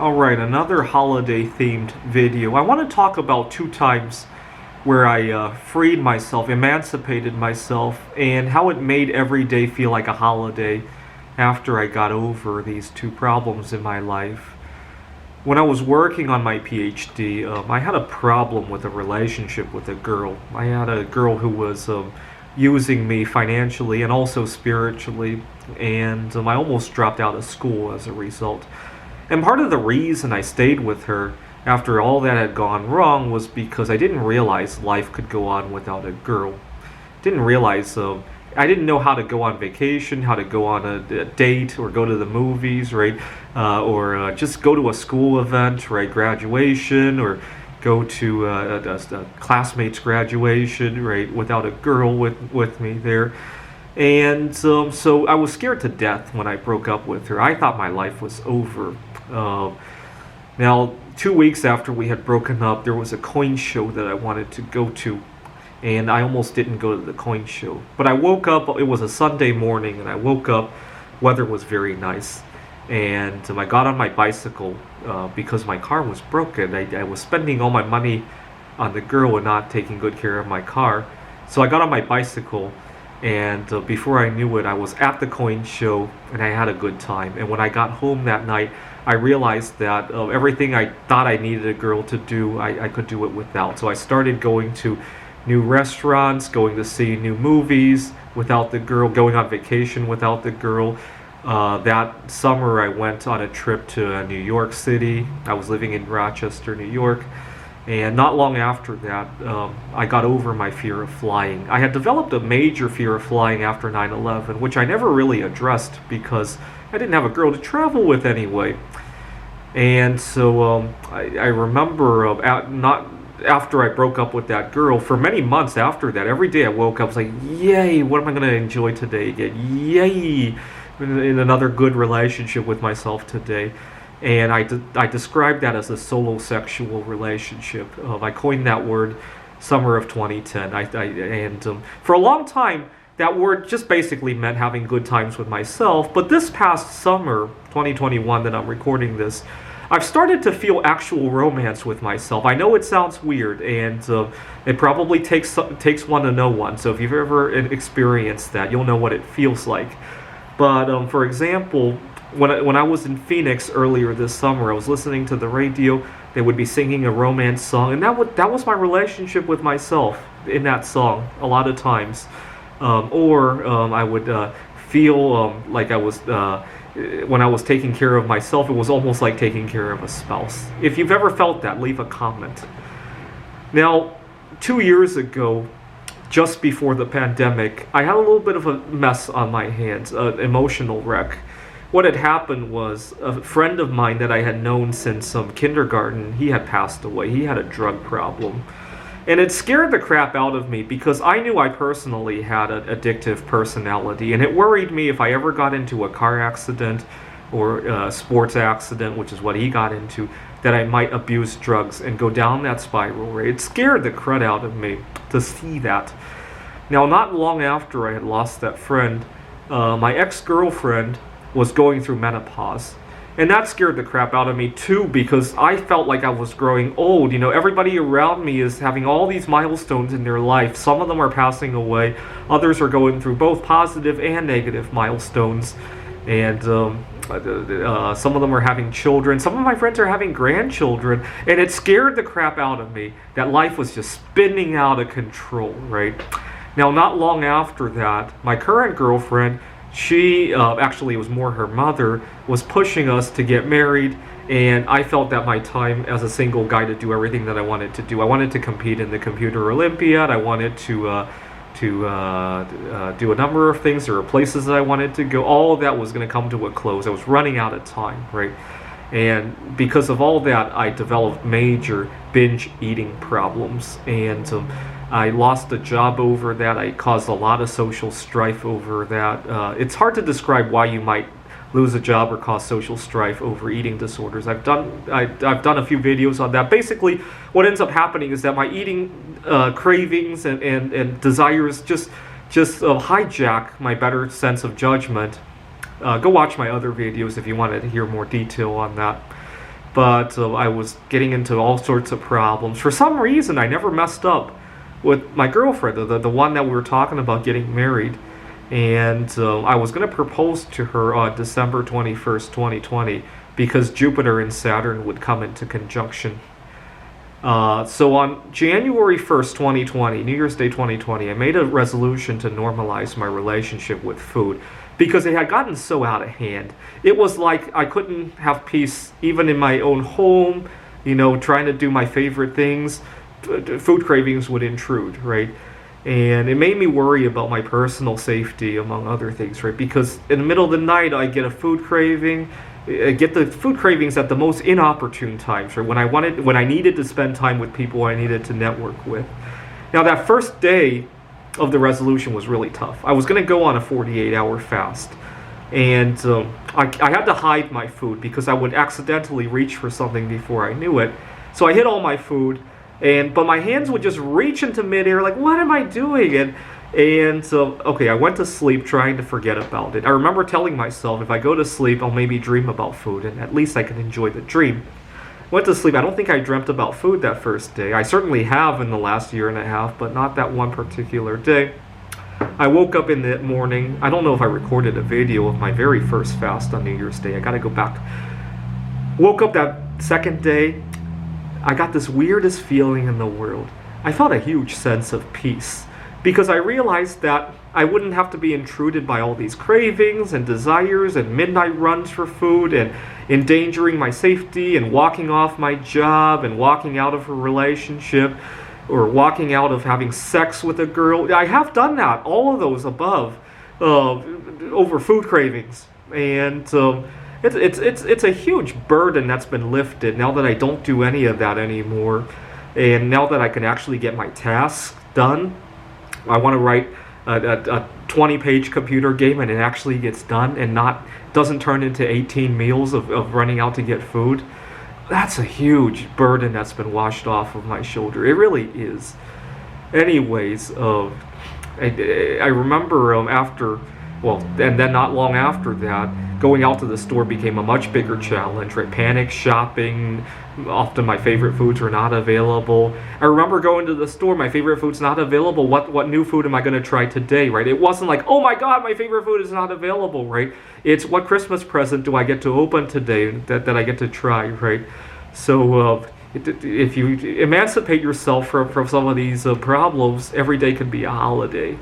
Alright, another holiday themed video. I want to talk about two times where I freed myself, emancipated myself, and how it made every day feel like a holiday after I got over these two problems in my life. When I was working on my PhD, I had a problem with a relationship with a girl. I had a girl who was using me financially and also spiritually, and I almost dropped out of school as a result. And part of the reason I stayed with her after all that had gone wrong was because I didn't realize life could go on without a girl. Didn't realize, I didn't know how to go on vacation, how to go on a date, or go to the movies, right? Or just go to a school event, right? Graduation, or go to a classmate's graduation, right? Without a girl with me there. And so I was scared to death when I broke up with her. I thought my life was over. Now, 2 weeks after we had broken up, there was a coin show that I wanted to go to, and I almost didn't go to the coin show. But I woke up, it was a Sunday morning, and I woke up, weather was very nice, and I got on my bicycle because my car was broken. I was spending all my money on the girl and not taking good care of my car. So I got on my bicycle, and before I knew it, I was at the coin show, and I had a good time. And when I got home that night, I realized that everything I thought I needed a girl to do, I could do it without. So I started going to new restaurants, going to see new movies without the girl, going on vacation without the girl. That summer I went on a trip to New York City. I was living in Rochester, New York. And not long after that, I got over my fear of flying. I had developed a major fear of flying after 9/11, which I never really addressed because I didn't have a girl to travel with anyway. And so I remember not after I broke up with that girl, for many months after that, every day I woke up, I was like, yay, what am I going to enjoy today? Get yay, in another good relationship with myself today. And I described that as a solo-sexual relationship. I coined that word summer of 2010. And for a long time, that word just basically meant having good times with myself. But this past summer, 2021, that I'm recording this, I've started to feel actual romance with myself. I know it sounds weird, and it probably takes one to know one. So if you've ever experienced that, you'll know what it feels like. But for example, when I was in Phoenix earlier this summer, I was listening to the radio. They would be singing a romance song, and that was my relationship with myself in that song a lot of times. I would feel like I was, when I was taking care of myself, it was almost like taking care of a spouse. If you've ever felt that, leave a comment. Now, 2 years ago, just before the pandemic, I had a little bit of a mess on my hands, an emotional wreck. What had happened was a friend of mine that I had known since kindergarten, he had passed away. He had a drug problem. And it scared the crap out of me because I knew I personally had an addictive personality, and it worried me if I ever got into a car accident or a sports accident, which is what he got into, that I might abuse drugs and go down that spiral. Right? It scared the crud out of me to see that. Now, not long after I had lost that friend, my ex-girlfriend was going through menopause. And that scared the crap out of me too, because I felt like I was growing old. You know, everybody around me is having all these milestones in their life. Some of them are passing away. Others are going through both positive and negative milestones. And some of them are having children. Some of my friends are having grandchildren. And it scared the crap out of me that life was just spinning out of control, right? Now, not long after that, my current girlfriend, she, actually it was more her mother, was pushing us to get married, and I felt that my time as a single guy to do everything that I wanted to do. I wanted to compete in the Computer Olympiad. I wanted to do a number of things. There were places that I wanted to go. All of that was going to come to a close. I was running out of time, right? And because of all that, I developed major binge eating problems, and I lost a job over that. I caused a lot of social strife over that. It's hard to describe why you might lose a job or cause social strife over eating disorders. I've done a few videos on that. Basically, what ends up happening is that my eating cravings and desires just hijack my better sense of judgment. Go watch my other videos if you wanted to hear more detail on that. but I was getting into all sorts of problems. For some reason, I never messed up with my girlfriend, the one that we were talking about getting married. And I was going to propose to her on December 21st, 2020, because Jupiter and Saturn would come into conjunction. So on January 1st, 2020, New Year's Day 2020, I made a resolution to normalize my relationship with food because it had gotten so out of hand. It was like I couldn't have peace even in my own home, trying to do my favorite things. Food cravings would intrude, right? And it made me worry about my personal safety, among other things, right? Because in the middle of the night, I get a food craving. I get the food cravings at the most inopportune times, right? When I needed to spend time with people I needed to network with. Now, that first day of the resolution was really tough. I was going to go on a 48-hour fast, and I had to hide my food because I would accidentally reach for something before I knew it. So I hid all my food, but my hands would just reach into midair, like, what am I doing? And so, I went to sleep trying to forget about it. I remember telling myself, if I go to sleep, I'll maybe dream about food, and at least I can enjoy the dream. Went to sleep. I don't think I dreamt about food that first day. I certainly have in the last year and a half, but not that one particular day. I woke up in the morning. I don't know if I recorded a video of my very first fast on New Year's Day. I gotta go back. Woke up that second day. I got this weirdest feeling in the world. I felt a huge sense of peace because I realized that I wouldn't have to be intruded by all these cravings and desires and midnight runs for food and endangering my safety and walking off my job and walking out of a relationship or walking out of having sex with a girl. I have done that, all of those above, over food cravings. And it's a huge burden that's been lifted now that I don't do any of that anymore. And now that I can actually get my tasks done, I want to write a 20-page computer game and it actually gets done and doesn't turn into 18 meals of running out to get food. That's a huge burden that's been washed off of my shoulder. It really is. Anyways, I remember and then not long after that, going out to the store became a much bigger challenge, right? Panic shopping. Often my favorite foods were not available. I remember going to the store, my favorite food's not available. What new food am I going to try today, right? It wasn't like, oh my God, my favorite food is not available, right? It's what Christmas present do I get to open today that I get to try, right? So if you emancipate yourself from some of these problems, every day can be a holiday.